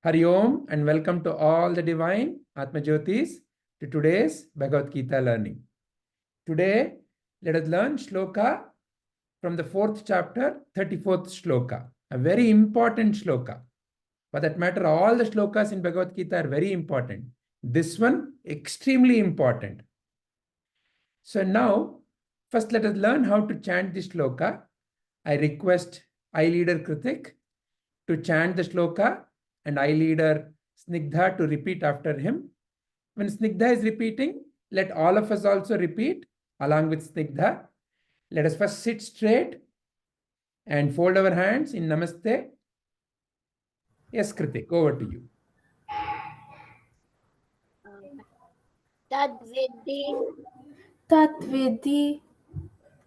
Hari Om and welcome to all the divine Atmajyotis to today's Bhagavad Gita learning. Today, let us learn shloka from the 4th chapter, 34th shloka. A very important shloka. For that matter, all the shlokas in Bhagavad Gita are very important. This one, extremely important. So now, first let us learn how to chant this shloka. I request I leader Kritik to chant the shloka and I leader Snigdha to repeat after him. When Snigdha is repeating, let all of us also repeat along with Snigdha. Let us first sit straight and fold our hands in Namaste. Yes, Kritik, over to you. Tad-viddhi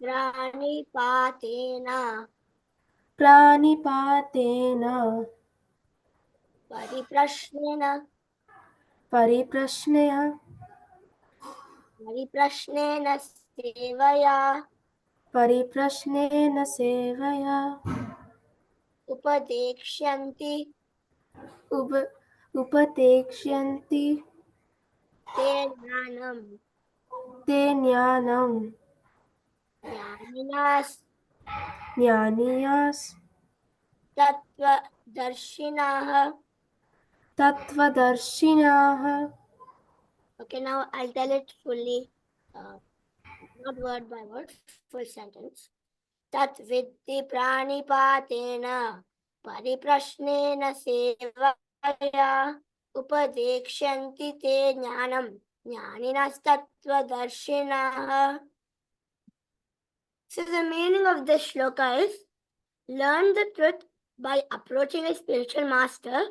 praṇipātena paripraśhnena sevayā upadekṣhyanti upadekṣhyanti te jñānaṁ jñāninas tattva-darśhinaḥ. tattva-darśhinaḥ. Okay, now I'll tell it fully, not word by word, full sentence. Tat-viddhi praṇipātena paripraśhnena sevayā upadekṣhyanti te jñānaṁ jñāninas tattva-darśhinaḥ. So the meaning of this shloka is, learn the truth by approaching a spiritual master,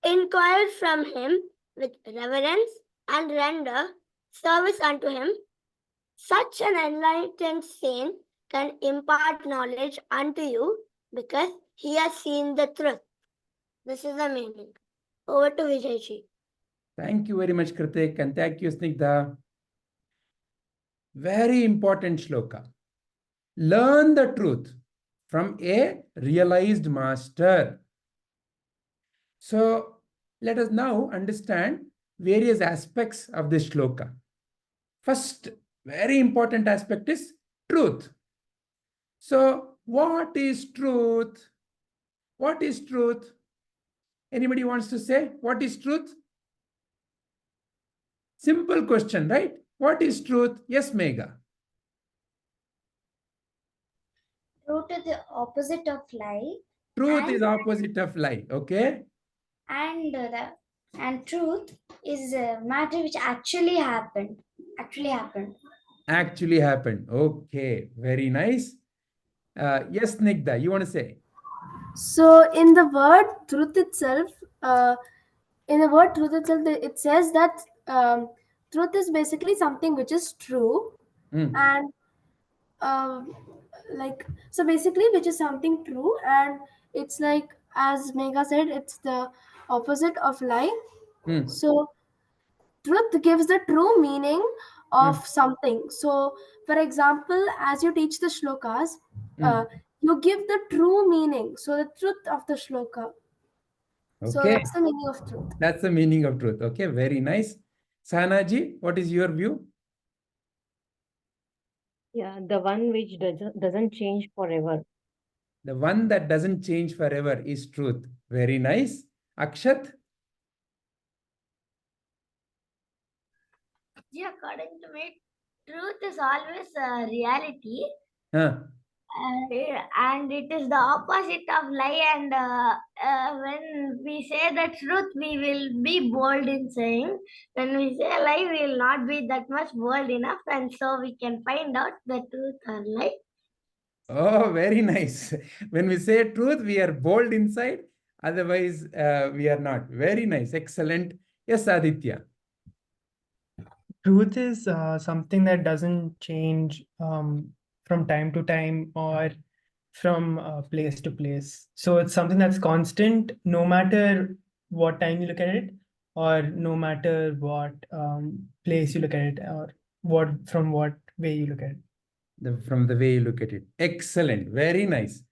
inquire from him with reverence and render service unto him. Such an enlightened saint can impart knowledge unto you because he has seen the truth. This is the meaning. Over to Vijayji. Thank you very much, Kritik, and thank you, Snigdha. Very important shloka. Learn the truth from a realized master. So let us now understand various aspects of this shloka. First, very important aspect is truth. So what is truth? What is truth? Anybody wants to say what is truth? Simple question, right? What is truth? Yes, Megha. Truth is the opposite of lie. Truth is opposite of lie. Okay. And truth is a matter which actually happened. Actually happened. Okay. Very nice. Yes, Nigda, you want to say? So in the word truth itself, it says that truth is basically something which is true, and so basically which is something true, and it's like, as Megha said, it's the opposite of lie. So truth gives the true meaning of something. So for example, as you teach the shlokas, you give the true meaning, so the truth of the shloka. Okay. So that's the meaning of truth. That's the meaning of truth. Okay, very nice. Sanaji, what is your view? Yeah, the one which doesn't change forever. The one that doesn't change forever is truth. Very nice. Akshat? Yeah, according to me, truth is always a reality. And it is the opposite of lie, and when we say the truth, we will be bold in saying. When we say lie, we will not be that much bold enough, and so we can find out the truth or lie. Oh, very nice. When we say truth, we are bold inside. Otherwise, we are not. Very nice. Excellent. Yes, Aditya. Truth is something that doesn't change from time to time or from place to place. So it's something that's constant, no matter what time you look at it, or no matter what place you look at it, or from what way you look at it. From the way you look at it. Excellent. Very nice.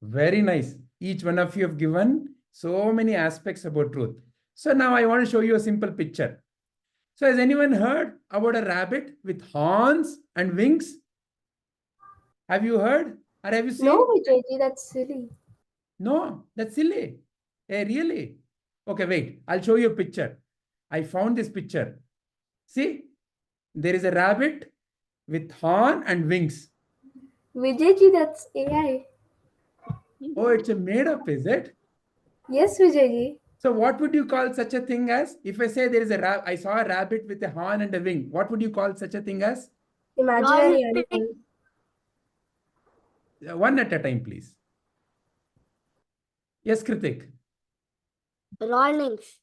Very nice. Each one of you have given So many aspects about truth. So now I want to show you a simple picture. So has anyone heard about a rabbit with horns and wings? Have you heard or have you seen? No, Vijayji, that's silly. No, that's silly. Hey, really? Okay, wait. I'll show you a picture. I found this picture. See, there is a rabbit with horn and wings. Vijayji, that's AI. Oh, it's a made up, is it? Yes, Vijayji. So what would you call such a thing as? If I say there is I saw a rabbit with a horn and a wing, what would you call such a thing as? Imaginary animal. One at a time, please. Yes, Kritik. Rawlings.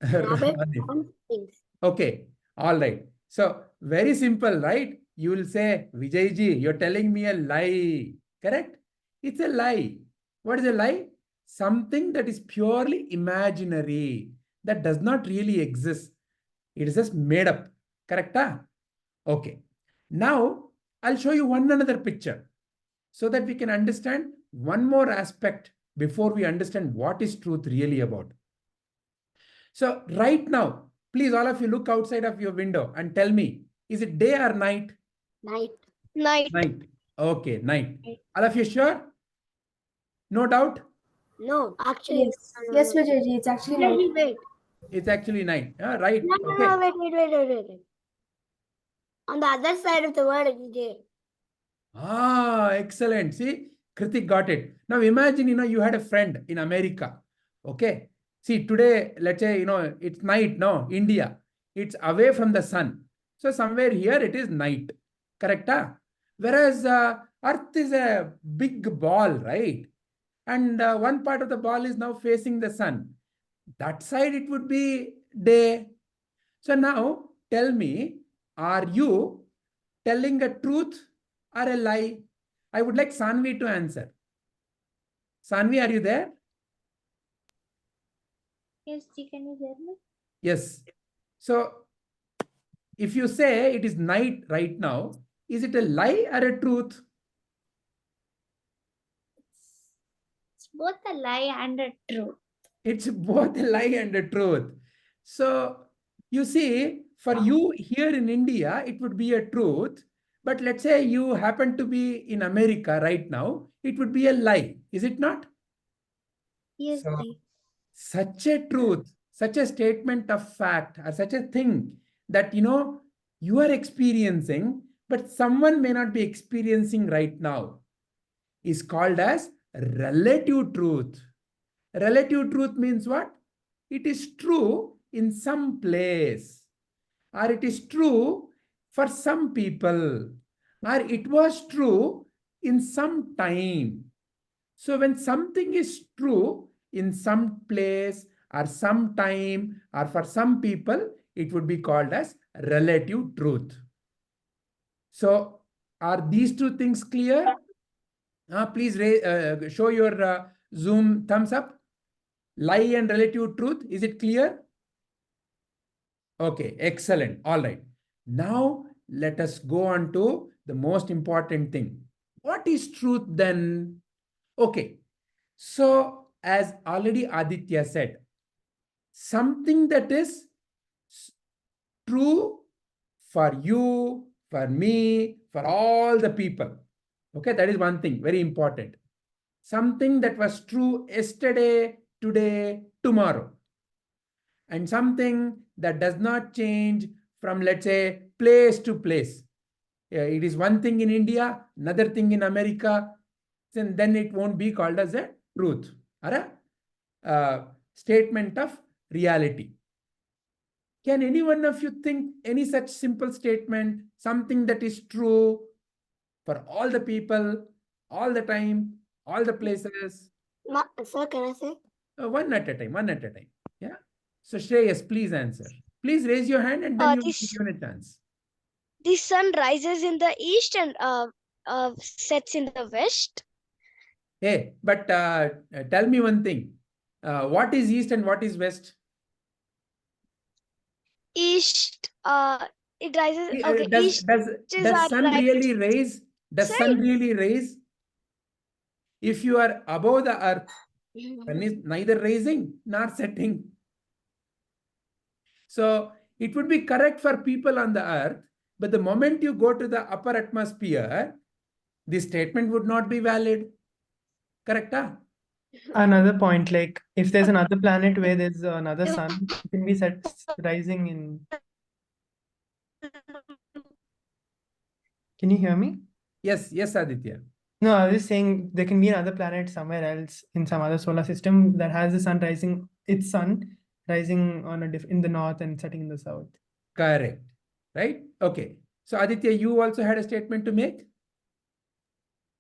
Rabbit Ronnie. and things. Okay, all right. So very simple, right? You will say, Vijayji, you're telling me a lie. Correct? It's a lie. What is a lie? Something that is purely imaginary, that does not really exist. It is just made up. Correct? Okay. Now, I'll show you one another picture so that we can understand one more aspect before we understand what is truth really about. So right now, please all of you look outside of your window and tell me, is it day or night? Night. Night. Okay, night. All of you sure? No doubt? No, actually. Yes, yes, Vijayji, it's actually night. Wait. It's actually night. Right. No, Okay. no, wait. On the other side of the world, it is day. Excellent. See, Kritik got it. Now imagine, you had a friend in America. Okay. See, today, let's say, it's night, no, India. It's away from the sun. So somewhere here it is night. Correct? Whereas Earth is a big ball, right? And one part of the ball is now facing the sun. That side it would be day. So now tell me, are you telling a truth or a lie? I would like Sanvi to answer. Sanvi, are you there? Yes, can you hear me? Yes. So if you say it is night right now, is it a lie or a truth? It's both a lie and a truth. It's both a lie and a truth. So you see, for you here in India, it would be a truth. But let's say you happen to be in America right now, it would be a lie. Is it not? Yes, So, such a truth, such a statement of fact, or such a thing that, you are experiencing, but someone may not be experiencing right now, is called as relative truth. Relative truth means what? It is true in some place, or it is true for some people, or it was true in some time. So when something is true in some place or some time or for some people, it would be called as relative truth. So are these two things clear? Please show your Zoom thumbs up. Lie and relative truth, is it clear? Okay, excellent. All right. Now let us go on to the most important thing. What is truth then? Okay. So as already Aditya said, something that is true for you, for me, for all the people. Okay, that is one thing, very important. Something that was true yesterday, today, tomorrow. And something that does not change from, let's say, place to place. It is one thing in India, another thing in America, and then it won't be called as a truth or a statement of reality. Can any one of you think any such simple statement, something that is true for all the people, all the time, all the places? Sir, can I say? One at a time. Yeah. So Shreyas, please answer. Please raise your hand and then you will be given a chance. The sun rises in the east and sets in the west. Hey, but tell me one thing. What is east and what is west? East, it rises. Okay, Does sun right really rise? Does sun really rise? If you are above the earth, Sun is neither rising nor setting. So it would be correct for people on the earth, but the moment you go to the upper atmosphere, this statement would not be valid. Correct? Another point, like if there's another planet where there's another sun, it can be set rising in. Can you hear me? Yes, yes, Aditya. No, I was just saying there can be another planet somewhere else in some other solar system that has the sun rising, its sun rising on in the north and setting in the south. Correct. Right? Okay. So Aditya, you also had a statement to make?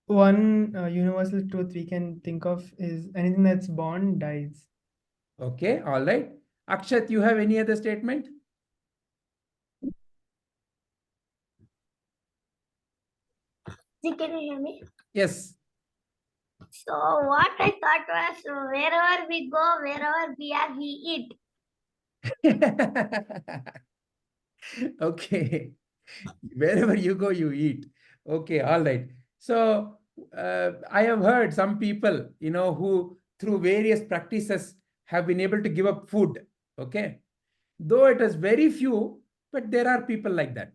One universal truth we can think of is anything that's born dies. Okay, all right. Akshat, you have any other statement? Can you hear me? Yes. So what I thought was wherever we go, wherever we are, we eat. Okay. Wherever you go, you eat. Okay, all right. So I have heard some people, who through various practices have been able to give up food. Okay. Though it is very few, but there are people like that.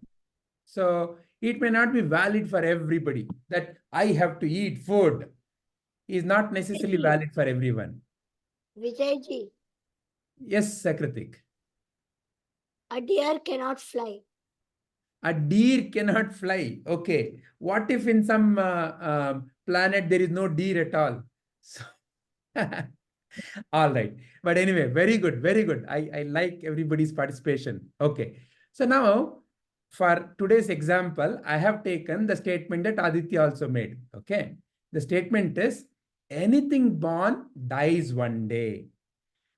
So it may not be valid for everybody that I have to eat food is not necessarily valid for everyone. Vijayji, Yes, Sakritik. a deer cannot fly. A deer cannot fly. Okay. What if in some planet there is no deer at all? So all right. But anyway, very good. Very good. I like everybody's participation. Okay. So now for today's example, I have taken the statement that Aditya also made. Okay. The statement is anything born dies one day.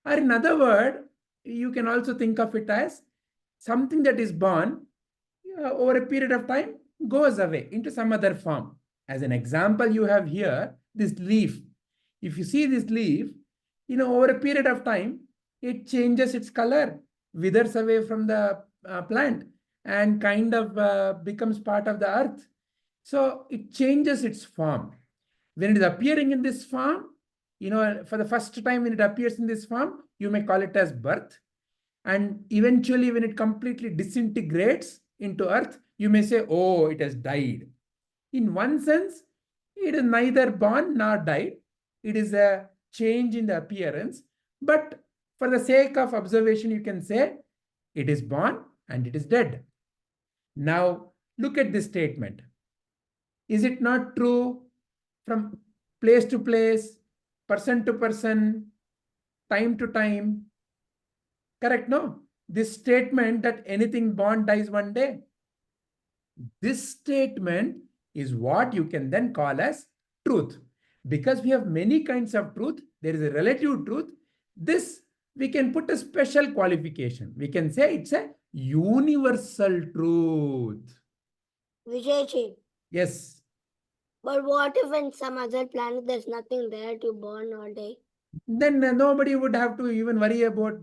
Or in other word, you can also think of it as something that is born over a period of time goes away into some other form. As an example, you have here this leaf. If you see this leaf, over a period of time, it changes its color, withers away from the plant and kind of becomes part of the earth. So it changes its form. When it is appearing in this form, for the first time when it appears in this form, you may call it as birth. And eventually when it completely disintegrates into earth, you may say, oh, it has died. In one sense, it is neither born nor died. It is a change in the appearance. But for the sake of observation, you can say it is born and it is dead. Now, look at this statement. Is it not true from place to place, person to person, time to time? Correct, no? This statement that anything born dies one day. This statement is what you can then call as truth. Because we have many kinds of truth, there is a relative truth. This, we can put a special qualification. We can say it's a universal truth. Vijayji. Yes. But what if in some other planet there's nothing there to born all day? Then nobody would have to even worry about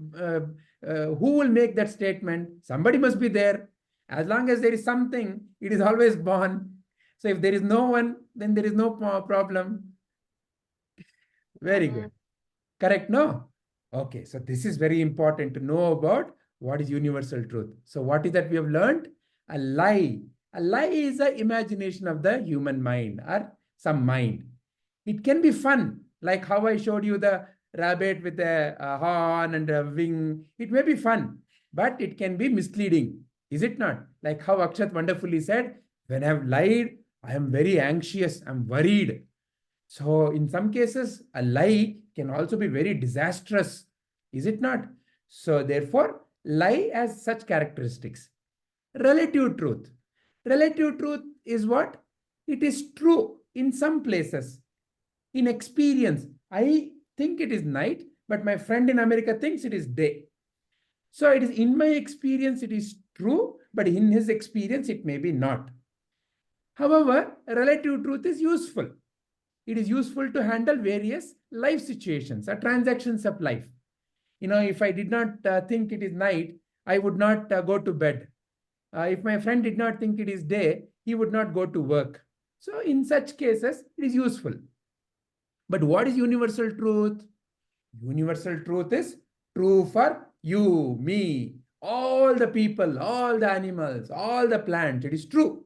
who will make that statement. Somebody must be there. As long as there is something, it is always born. So if there is no one, then there is no problem. Very good. Correct, no? Okay, so this is very important to know about what is universal truth. So what is that we have learned? A lie. A lie is the imagination of the human mind or some mind. It can be fun, like how I showed you the rabbit with a horn and a wing. It may be fun, but it can be misleading. Is it not? Like how Akshat wonderfully said, when I have lied, I am very anxious, I'm worried. So in some cases, a lie can also be very disastrous. Is it not? So therefore, lie has such characteristics. Relative truth. Relative truth is what? It is true in some places. In experience, I think it is night, but my friend in America thinks it is day. So it is in my experience, it is true, but in his experience, it may be not. However, relative truth is useful. It is useful to handle various life situations or transactions of life. If I did not think it is night, I would not go to bed. If my friend did not think it is day, he would not go to work. So in such cases, it is useful. But what is universal truth? Universal truth is true for you, me, all the people, all the animals, all the plants. It is true.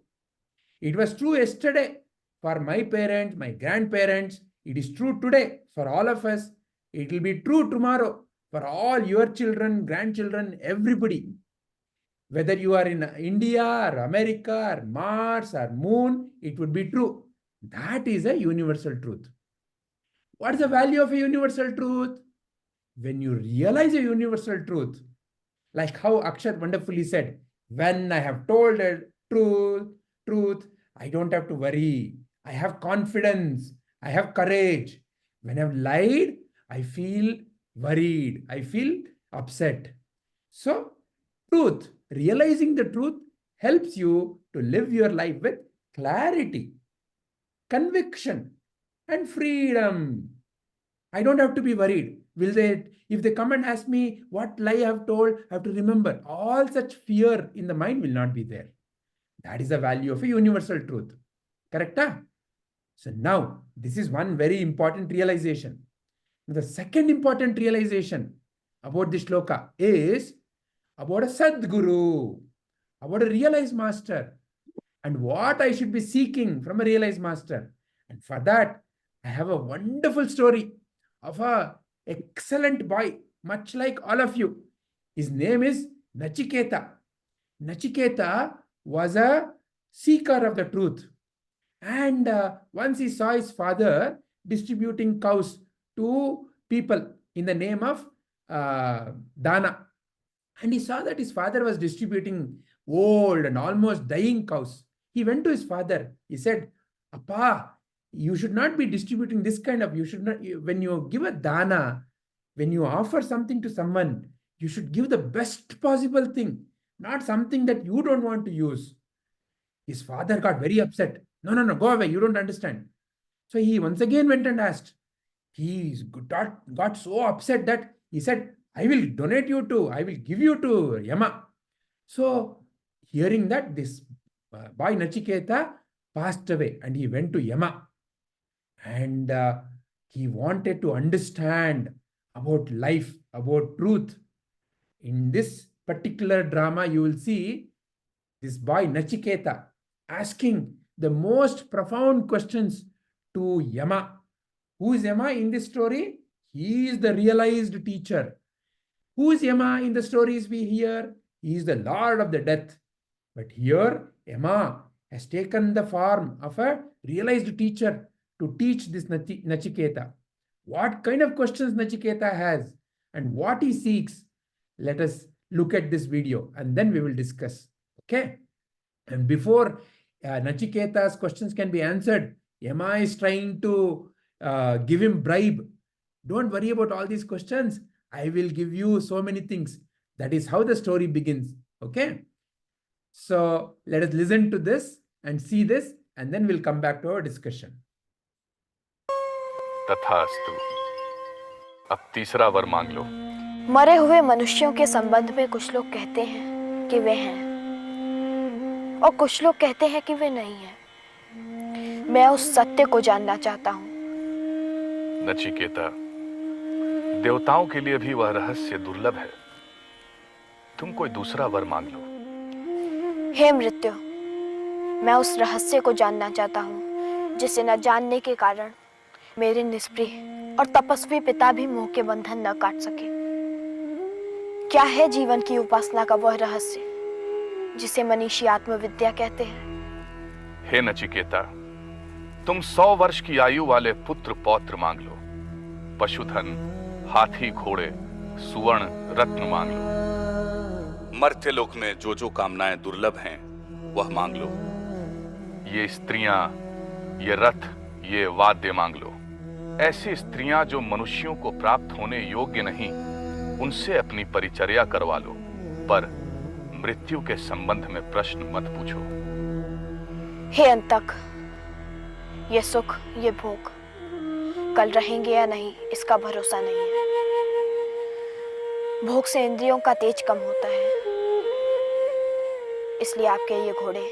It was true yesterday for my parents, my grandparents. It is true today for all of us. It will be true tomorrow for all your children, grandchildren, everybody. Whether you are in India or America or Mars or Moon, it would be true. That is a universal truth. What is the value of a universal truth? When you realize a universal truth, like how Akshat wonderfully said, when I have told a truth, I don't have to worry. I have confidence. I have courage. When I've lied, I feel worried. I feel upset. So, truth, realizing the truth helps you to live your life with clarity, conviction, and freedom. I don't have to be worried. If they come and ask me what lie I have told, I have to remember all such fear in the mind will not be there. That is the value of a universal truth. Correct? So now, this is one very important realization. The second important realization about this shloka is about a Sadguru, about a realized master, and what I should be seeking from a realized master. And for that, I have a wonderful story of an excellent boy, much like all of you. His name is Nachiketa. Nachiketa was a seeker of the truth. And once he saw his father distributing cows to people in the name of Dana. And he saw that his father was distributing old and almost dying cows. He went to his father. He said, Appa, you should not be distributing this kind of, you should not, when you give a dana, when you offer something to someone, you should give the best possible thing, not something that you don't want to use. His father got very upset. No, go away, you don't understand. So he once again went and asked. He got so upset that he said, I will give you to Yama. So hearing that, this boy Nachiketa passed away and he went to Yama. And he wanted to understand about life, about truth. In this particular drama, you will see this boy Nachiketa asking the most profound questions to Yama. Who is Yama in this story? He is the realized teacher. Who is Yama in the stories we hear? He is the Lord of the death. But here, Yama has taken the form of a realized teacher to teach this Nachiketa. What kind of questions Nachiketa has and what he seeks, let us look at this video and then we will discuss. Okay? And before Nachiketa's questions can be answered, Yama is trying to give him bribe. Don't worry about all these questions. I will give you so many things. That is how the story begins. Okay? So let us listen to this and see this, and then we'll come back to our discussion. तथास्तु। अब तीसरा वर मांग लो। मरे हुए मनुष्यों के संबंध में कुछ लोग कहते हैं कि वे हैं और कुछ लोग कहते हैं कि वे नहीं हैं। मैं उस सत्य को जानना चाहता हूँ। नचिकेता, देवताओं के लिए भी वह रहस्य दुर्लभ है। तुम कोई दूसरा वर मांग लो। हे मृत्यु, मैं उस रहस्य को जानना चाहता हूँ जिसे न जानने के कारण मेरे निष्प्रिय और तपस्वी पिता भी मोह के बंधन न काट सके। क्या है जीवन की उपासना का वह रहस्य जिसे मनीषी आत्मविद्या कहते हैं? हे नचिकेता, तुम 100 वर्ष की आयु वाले पुत्र पौत्र मांग लो। पशुधन, हाथी, घोड़े, सुवर्ण, रत्न मांग लो। मर्त्य लोक में जो जो कामनाएं दुर्लभ हैं, वह मांग लो। ये स्त्रियां, ये रथ, ये वाद्य मांग लो। ऐसी स्त्रियां जो मनुष्यों को प्राप्त होने योग्य नहीं, उनसे अपनी परिचर्या करवा लो, पर मृत्यु के संबंध में प्रश्न मत पूछो। हे अंतक, ये सुख, ये भोग कल रहेंगे या नहीं, इसका भरोसा नहीं है। भोग से इंद्रियों का तेज कम होता है, इसलिए आपके ये घोड़े,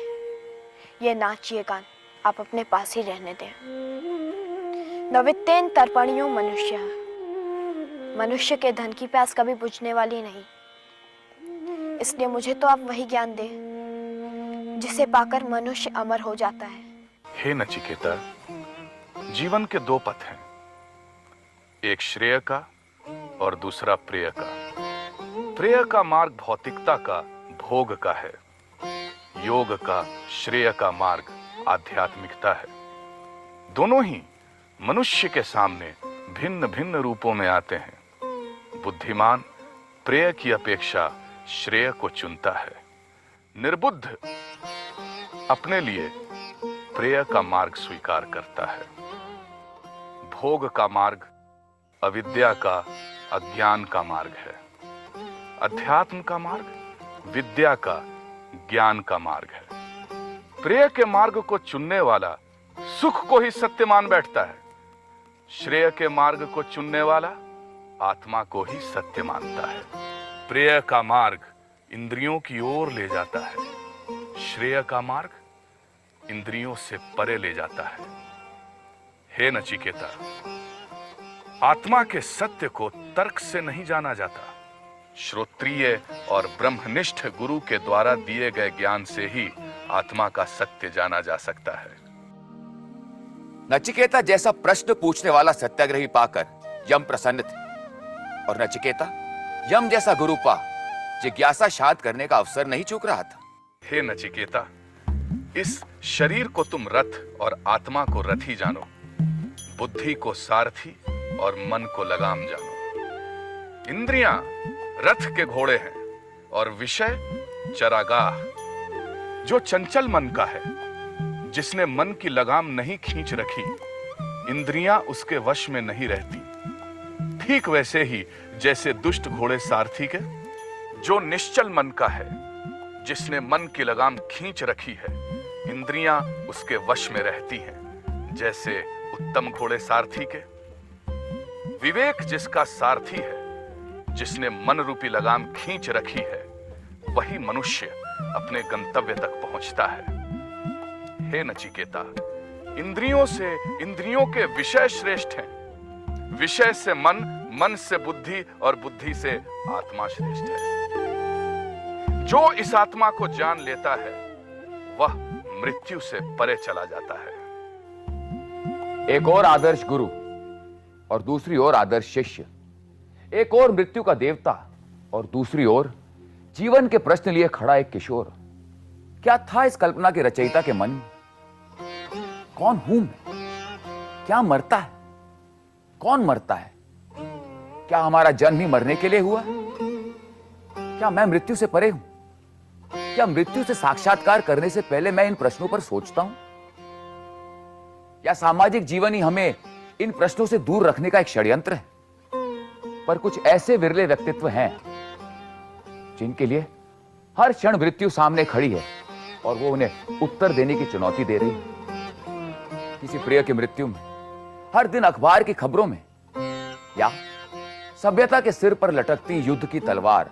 ये नाच, ये गान आप अपने पास ही रहने दें। न वित्तेन तर्पणियो मनुष्य। मनुष्य के धन की प्यास कभी बुझने वाली नहीं, इसलिए मुझे तो आप वही ज्ञान दे जिसे पाकर मनुष्य अमर हो जाता है। हे नचिकेता, जीवन के दो पथ हैं, एक श्रेय का और दूसरा प्रेय का। प्रेय का मार्ग भौतिकता का, भोग का है। योग का, श्रेय का मार्ग आध्यात्मिकता है। दोनों ही मनुष्य के सामने भिन्न भिन्न रूपों में आते हैं। बुद्धिमान प्रेय की अपेक्षा श्रेय को चुनता है। निर्बुद्ध अपने लिए प्रेय का मार्ग स्वीकार करता है। भोग का मार्ग अविद्या का, अज्ञान का मार्ग है। अध्यात्म का मार्ग विद्या का, ज्ञान का मार्ग है। प्रेय के मार्ग को चुनने वाला सुख को ही सत्य मान बैठता है। श्रेय के मार्ग को चुनने वाला आत्मा को ही सत्य मानता है। प्रेय का मार्ग इंद्रियों की ओर ले जाता है, श्रेय का मार्ग इंद्रियों से परे ले जाता है। हे नचिकेता, आत्मा के सत्य को तर्क से नहीं जाना जाता, श्रोत्रिय और ब्रह्मनिष्ठ गुरु के द्वारा दिए गए ज्ञान से ही आत्मा का सत्य जाना जा सकता है। नचिकेता जैसा प्रश्न पूछने वाला सत्याग्रही पाकर यम प्रसन्न थे, और नचिकेता यम जैसा गुरु पा जिज्ञासा शांत करने का अवसर नहीं चूक रहा था। हे नचिकेता, इस शरीर को तुम रथ और आत्मा को रथी जानो, बुद्धि को सारथी और मन को लगाम जानो। इंद्रियां रथ के घोड़े हैं और विषय चरागाह। जो चंचल मन का है, जिसने मन की लगाम नहीं खींच रखी, इंद्रियां उसके वश में नहीं रहती। ठीक वैसे ही जैसे दुष्ट घोड़े सारथी के, जो निश्चल मन का है, जिसने मन की लगाम खींच रखी है, इंद्रियां उसके वश में रहती हैं, जैसे उत्तम घोड़े सारथी के। विवेक जिसका सारथी है, जिसने मन रूपी लगाम खींच रखी है, वही मनुष्य अपने गंतव्य तक पहुंचता है। हे नचिकेता, इंद्रियों से इंद्रियों के विषय श्रेष्ठ हैं, विषय से मन, मन से बुद्धि और बुद्धि से आत्मा श्रेष्ठ है। जो इस आत्मा को जान लेता है, वह मृत्यु से परे चला जाता है। एक और आदर्श गुरु और दूसरी ओर आदर्श शिष्य, एक और मृत्यु का देवता और दूसरी ओर जीवन के प्रश्न लिए खड़ा एक किशोर। क्या था इस कल्पना के रचयिता के मन में? कौन हूं मैं? क्या मरता है? कौन मरता है? क्या हमारा जन्म ही मरने के लिए हुआ? क्या मैं मृत्यु से परे हूं? क्या मृत्यु से साक्षात्कार करने से पहले मैं इन प्रश्नों पर सोचता हूं? या सामाजिक जीवन ही हमें इन प्रश्नों से दूर रखने का एक षड्यंत्र है? पर कुछ ऐसे विरले व्यक्तित्व हैं जिनके लिए हर क्षण मृत्यु सामने खड़ी है और वो उन्हें उत्तर देने की चुनौती दे रही है। किसी प्रिय की मृत्यु में, हर दिन अखबार की खबरों में, या सभ्यता के सिर पर लटकती युद्ध की तलवार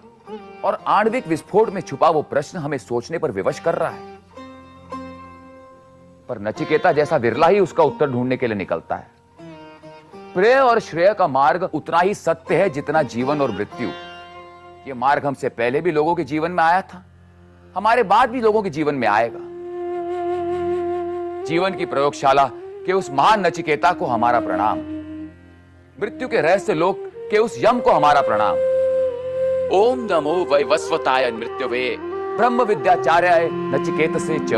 और आणविक विस्फोट में छुपा वो प्रश्न हमें सोचने पर विवश कर रहा है। पर नचिकेता जैसा विरला ही उसका उत्तर ढूंढने के लिए निकलता है। प्रेय और श्रेय का मार्ग उतना ही सत्य है जितना जीवन और मृत्यु। ये मार्ग हमसे पहले भी लोगों के जीवन में आया था, हमारे बाद भी लोगों के जीवन में आएगा। जीवन की प्रयोगशाला के उस महान नचिकेता को हमारा प्रणाम। मृत्यु के रहस्य लोक के उस यम को हमारा प्रणाम। ओम नमो वैवस्वताय मृत्युवे ब्रह्म विद्याचार्याय नचिकेतसे च।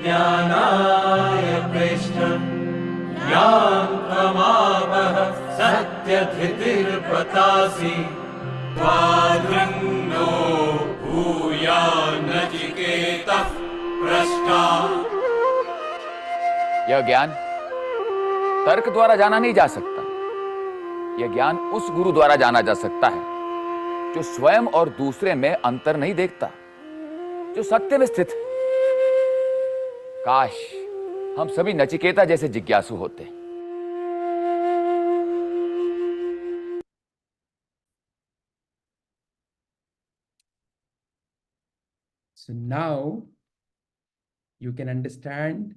ज्ञानाय पृष्ठं यां त्वमावह सत्यधृतिर्पतासि त्वादृङ्नो भूया नचिकेतः पृष्ठा। यह ज्ञान तर्क द्वारा जाना नहीं जा सकता। यह ज्ञान उस गुरु द्वारा जाना जा सकता है जो स्वयं और दूसरे में अंतर नहीं देखता, जो सत्य में स्थित है। काश हम सभी नचिकेता जैसे जिज्ञासु होते। So now you can understand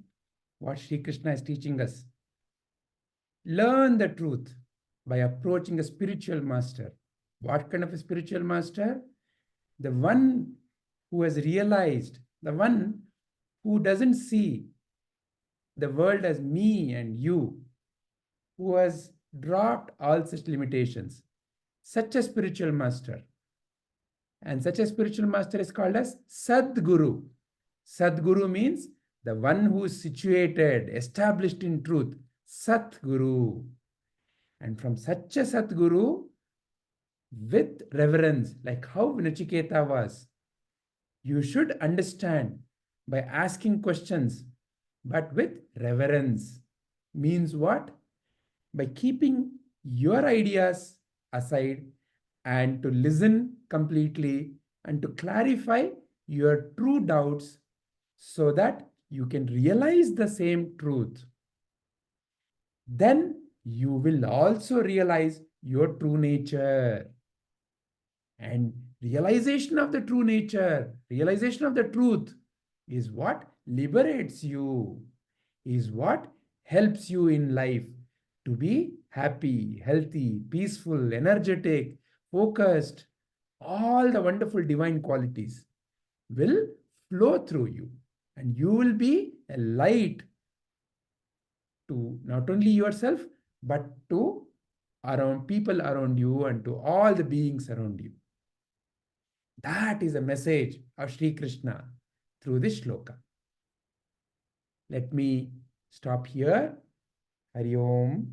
what Sri Krishna is teaching us. Learn the truth by approaching a spiritual master. What kind of a spiritual master? The one who has realized, the one who doesn't see the world as me and you, who has dropped all such limitations. Such a spiritual master. And such a spiritual master is called as Sadguru. Sadguru means the one who is situated, established in truth. Satguru. And from such a Satguru, with reverence, like how Nachiketa was, you should understand by asking questions, but with reverence. Means what? By keeping your ideas aside and to listen completely and to clarify your true doubts so that you can realize the same truth. Then you will also realize your true nature. And realization of the true nature, realization of the truth is what liberates you, is what helps you in life to be happy, healthy, peaceful, energetic, focused. All the wonderful divine qualities will flow through you, and you will be a light to not only yourself, but to around people around you and to all the beings around you. That is a message of Sri Krishna through this shloka. Let me stop here. Hari Om.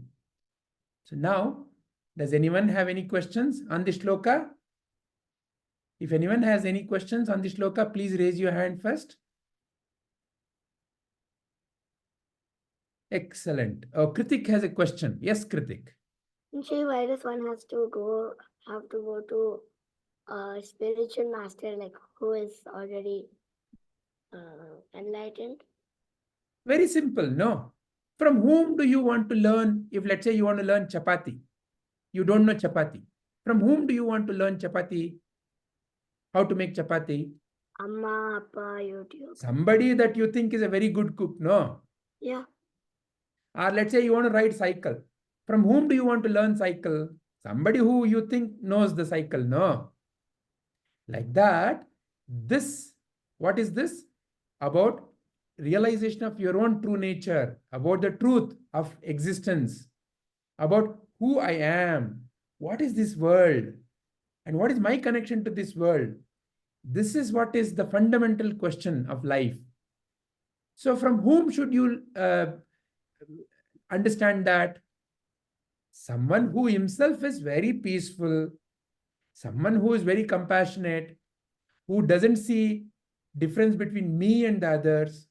So now, does anyone have any questions on this shloka? If anyone has any questions on this shloka, please raise your hand first. Excellent. Oh, Kritik has a question. Yes, Kritik. Why does one have to go to a spiritual master, like who is already enlightened? Very simple, no? From whom do you want to learn? If let's say you want to learn chapati, you don't know chapati. From whom do you want to learn chapati? How to make chapati? Amma, Appa, YouTube. Somebody that you think is a very good cook, no? Yeah. Or let's say you want to ride cycle. From whom do you want to learn cycle? Somebody who you think knows the cycle, no? Like that, this, what is this? About realization of your own true nature, about the truth of existence, about who I am, what is this world, and what is my connection to this world. This is what is the fundamental question of life. So from whom should you understand that? Someone who himself is very peaceful, someone who is very compassionate, who doesn't see difference between me and the others.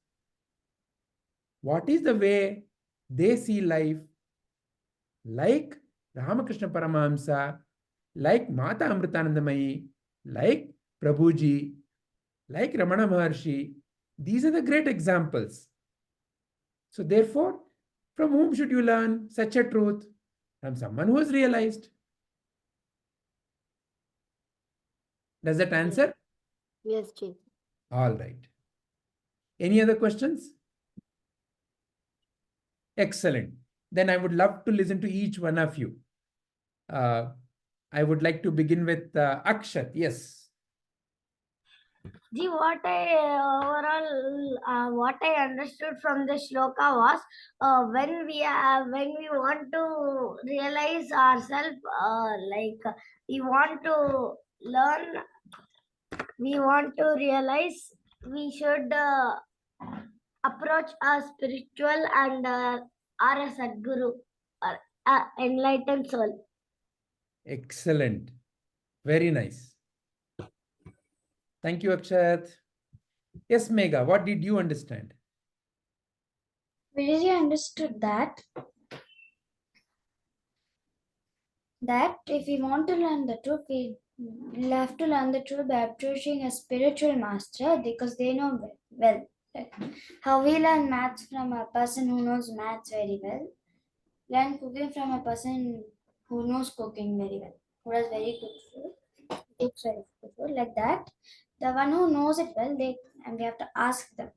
What is the way they see life? Like Ramakrishna Paramahamsa, like Mata Amritanandamayi, like Prabhuji, like Ramana Maharshi. These are the great examples. So therefore, from whom should you learn such a truth? From someone who has realized. Does that answer? Yes, Chief. All right. Any other questions? Excellent. Then I would love to listen to each one of you. I would like to begin with Akshat. Yes. What I understood from the shloka was when we want to realize ourselves, we want to learn, we want to realize, we should approach a spiritual and or a Sadguru or enlightened soul. Excellent. Very nice. Thank you, Akshat. Yes, Megha, what did you understand? Viddhi understood that if we want to learn the truth, we'll have to learn the truth by approaching a spiritual master because they know well. Like how we learn maths from a person who knows maths very well, learn cooking from a person who knows cooking very well, who does very good food, takes very good food. Like that, The one who knows it well, and we have to ask them.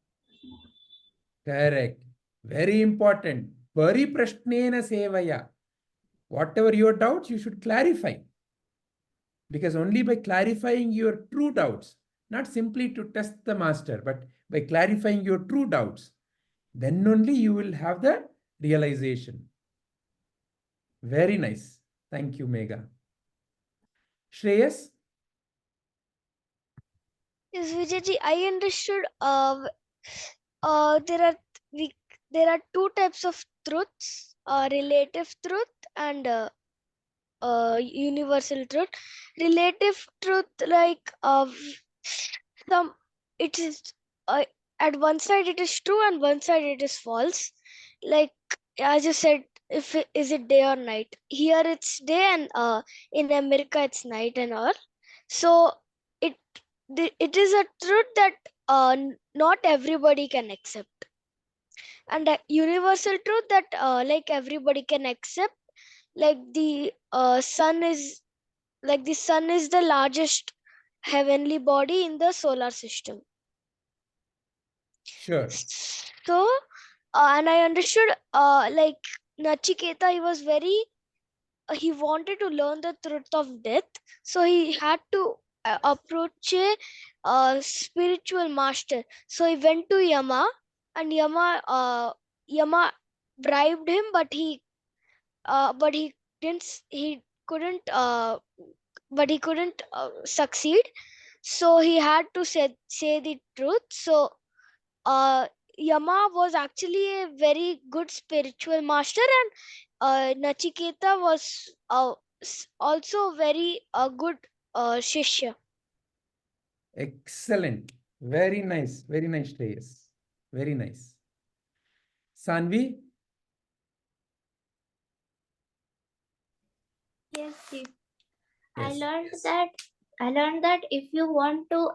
Correct. Very important. Paripraśhnena sevayā. Whatever your doubts, you should clarify. Because only by clarifying your true doubts, not simply to test the master, but by clarifying your true doubts, then only you will have the realization. Very nice. Thank you, Megha. Shreyas? Yes, Vijayji, I understood. There are two types of truths: relative truth and universal truth. Relative truth, like it is at one side it is true and one side it is false. Like as you said, is it day or night? Here it's day, and in America it's night and all. So it is a truth that not everybody can accept, and a universal truth that like everybody can accept. Like the sun is the largest heavenly body in the solar system. Sure. So and I understood like Nachiketa, he wanted to learn the truth of death, so he had to approach a spiritual master. So he went to Yama, and Yama bribed him, but he couldn't succeed. So he had to say the truth. So Yama was actually a very good spiritual master, and Nachiketa was also very good shishya. Excellent. Very nice. Very nice, Shreyas. Very nice. Sanvi? Yes, Chief. Yes. I learned that if you want to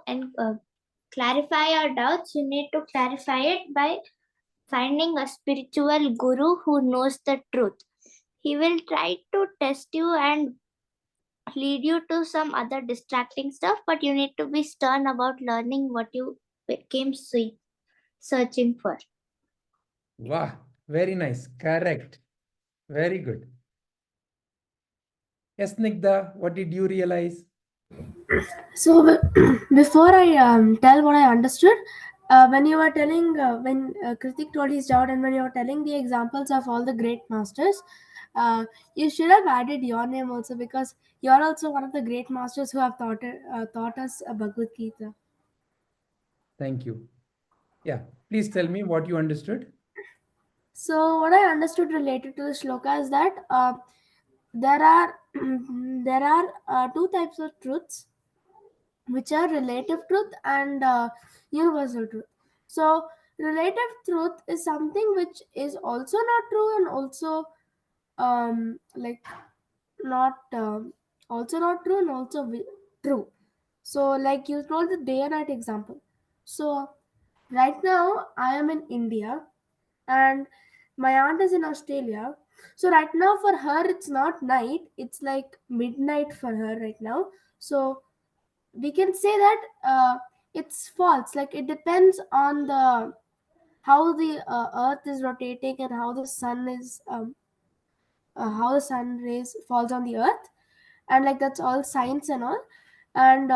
clarify your doubts, you need to clarify it by finding a spiritual guru who knows the truth. He will try to test you and lead you to some other distracting stuff, but you need to be stern about learning what you came searching for. Wow. Very nice. Correct. Very good. Yes, Snigdha, what did you realize? So before I tell what I understood, when you were telling, when Kritik told his doubt, and when you were telling the examples of all the great masters, you should have added your name also, because you're also one of the great masters who have taught us Bhagavad Gita. Thank you. Yeah, please tell me what you understood. So what I understood related to the shloka is that there are two types of truths, which are relative truth and universal truth. So relative truth is something which is also not true and also like not also not true and also true. So like you told the day and night example. So right now I am in India and my aunt is in Australia. So right now for her it's not night, it's like midnight for her right now. So we can say that it's false. Like it depends on the how the earth is rotating and how the sun rays falls on the earth, and like that's all science and all. And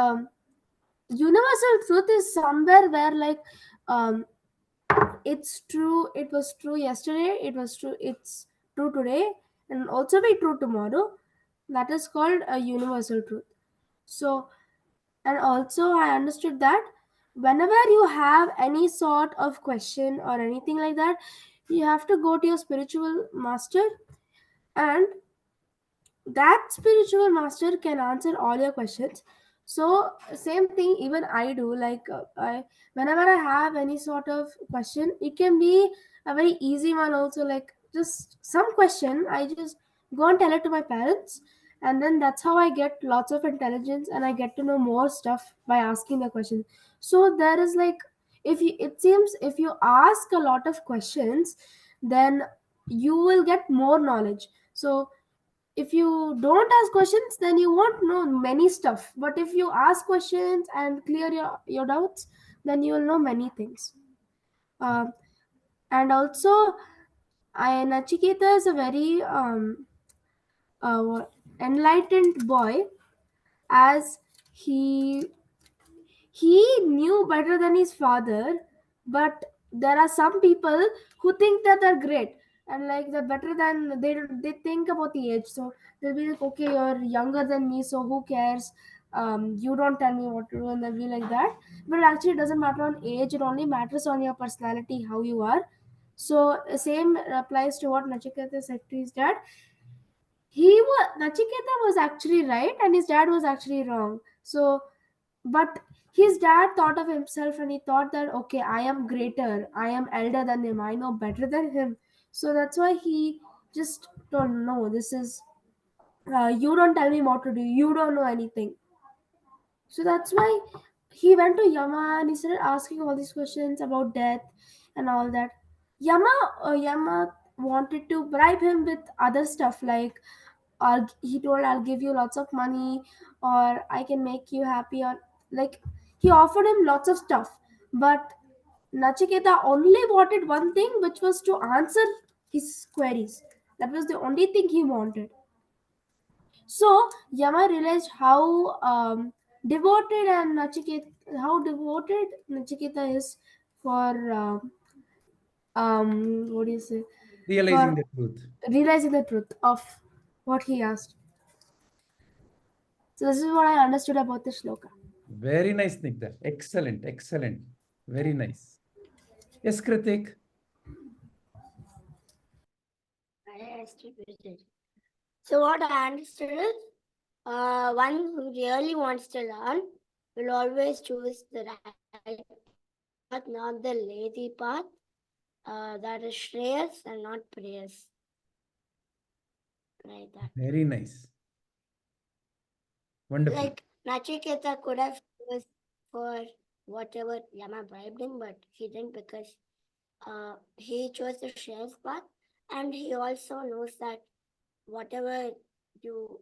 universal truth is somewhere where like um, it's true, it was true yesterday, it's true today, and also be true tomorrow. That is called a universal truth. So, and also I understood that whenever you have any sort of question or anything like that, you have to go to your spiritual master, and that spiritual master can answer all your questions. So same thing even I do, like whenever I have any sort of question, it can be a very easy one also, like just some question, I just go and tell it to my parents, and then that's how I get lots of intelligence and I get to know more stuff by asking the question. So there is like, if you, it seems if you ask a lot of questions, then you will get more knowledge. So if you don't ask questions, then you won't know many stuff. But if you ask questions and clear your doubts, then you will know many things. And also, Nachiketa is a very enlightened boy, as he knew better than his father. But there are some people who think that they're great and like they're better than they think about the age. So they'll be like, okay, you're younger than me, so who cares? You don't tell me what to do, and they'll be like that. But actually, it doesn't matter on age. It only matters on your personality, how you are. So same applies to what Nachiketa said to his dad. Nachiketa was actually right and his dad was actually wrong. So, but his dad thought of himself and he thought that, okay, I am greater, I am elder than him, I know better than him. So that's why he just don't know. This is, you don't tell me what to do, you don't know anything. So that's why he went to Yama and he started asking all these questions about death and all that. Yama wanted to bribe him with other stuff, like he told, I'll give you lots of money, or I can make you happy, or like he offered him lots of stuff. But Nachiketa only wanted one thing, which was to answer his queries. That was the only thing he wanted. So Yama realized how devoted Nachiketa is for what do you say? Realizing the truth. Realizing the truth of what he asked. So this is what I understood about the shloka. Very nice, Nigda. Excellent, excellent. Very nice. Yes, Kritik. So what I understood is, one who really wants to learn will always choose the right path, not the lazy path. That is Shreyas and not Prayas. Like that. Very nice. Wonderful. Like Nachiketa could have chosen for whatever Yama bribed him, but he didn't, because he chose the Shreyas path, and he also knows that whatever you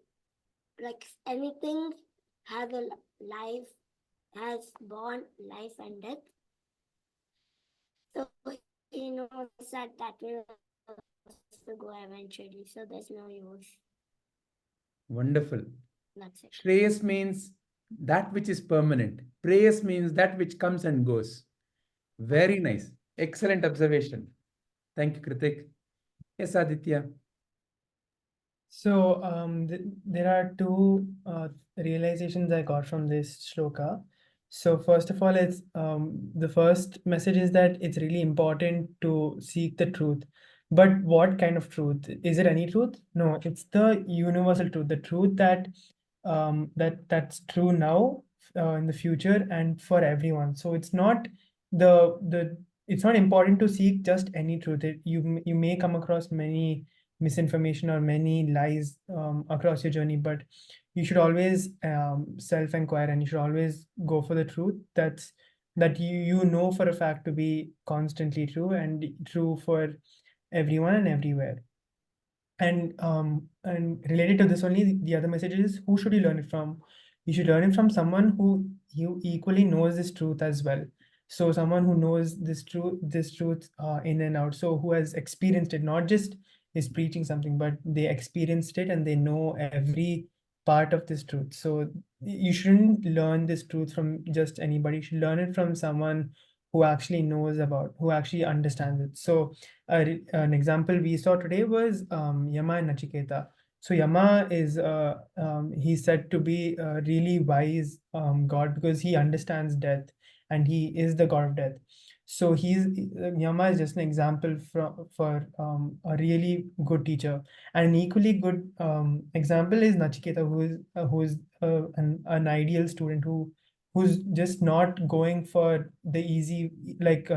like, anything has a life, has born, life, and death. So he knows that will also go eventually. So there's no use. Wonderful. That's it. Shreyas means that which is permanent. Prayas means that which comes and goes. Very nice. Excellent observation. Thank you, Kritik. Yes, Aditya. So there are two realizations I got from this shloka. So first of all, it's the first message is that it's really important to seek the truth. But what kind of truth? Is it any truth? No, it's the universal truth, the truth that that's true now, in the future, and for everyone. So it's not it's not important to seek just any truth. You may come across many misinformation or many lies across your journey, but you should always self-inquire, and you should always go for the truth that you know for a fact to be constantly true and true for everyone and everywhere. And related to this only, the other message is, who should you learn it from? You should learn it from someone who you equally knows this truth as well. So someone who knows this truth in and out, so who has experienced it, not just is preaching something, but they experienced it and they know every part of this truth. So you shouldn't learn this truth from just anybody. You should learn it from someone who actually knows about, who actually understands it. So an example we saw today was Yama and Nachiketa. So Yama is he's said to be a really wise god, because he understands death and he is the god of death. So Yama is just an example for a really good teacher. And an equally good example is Nachiketa, who is an ideal student who's just not going for the easy, like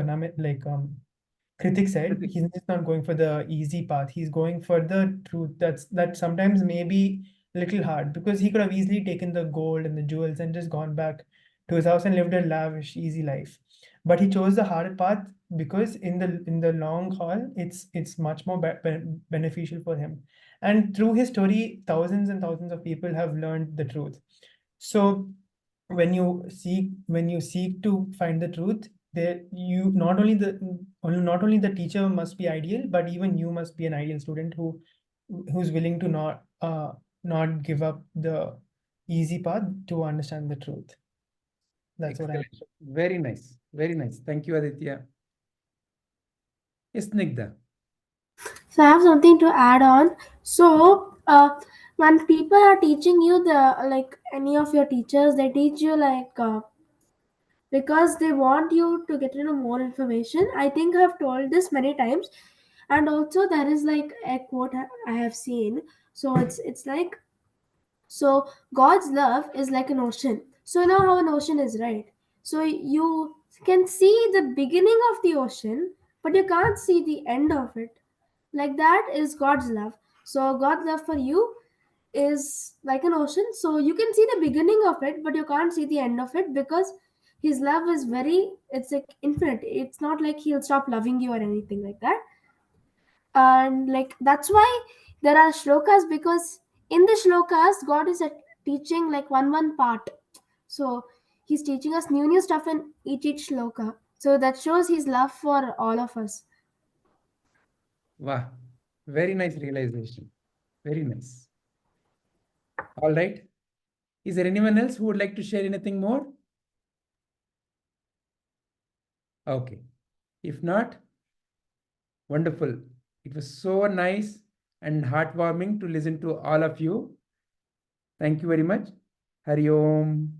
Kritik said, he's just not going for the easy path. He's going for the truth that sometimes may be a little hard, because he could have easily taken the gold and the jewels and just gone back to his house and lived a lavish, easy life. But he chose the hard path because in the long haul, it's much more beneficial for him. And through his story, thousands and thousands of people have learned the truth. So when you seek to find the truth, there you not only the teacher must be ideal, but even you must be an ideal student who's willing to not give up the easy path to understand the truth. That's what I. Excellent. Very nice. Very nice. Thank you, Aditya. Yes, Snigdha. So I have something to add on. So when people are teaching you any of your teachers, they teach you because they want you to get to know more information. I think I've told this many times, and also there is like a quote I have seen. So it's like, so God's love is like an ocean. So you know how an ocean is, right? So you can see the beginning of the ocean, but you can't see the end of it. Like that is God's love. So God's love for you is like an ocean. So you can see the beginning of it, but you can't see the end of it, because his love is it's like infinite. It's not like he'll stop loving you or anything like that. And like that's why there are shlokas, because in the shlokas God is teaching like one part. So he's teaching us new stuff in each shloka. So that shows his love for all of us. Wow. Very nice realization. Very nice. All right. Is there anyone else who would like to share anything more? Okay. If not, wonderful. It was so nice and heartwarming to listen to all of you. Thank you very much. Hari Om.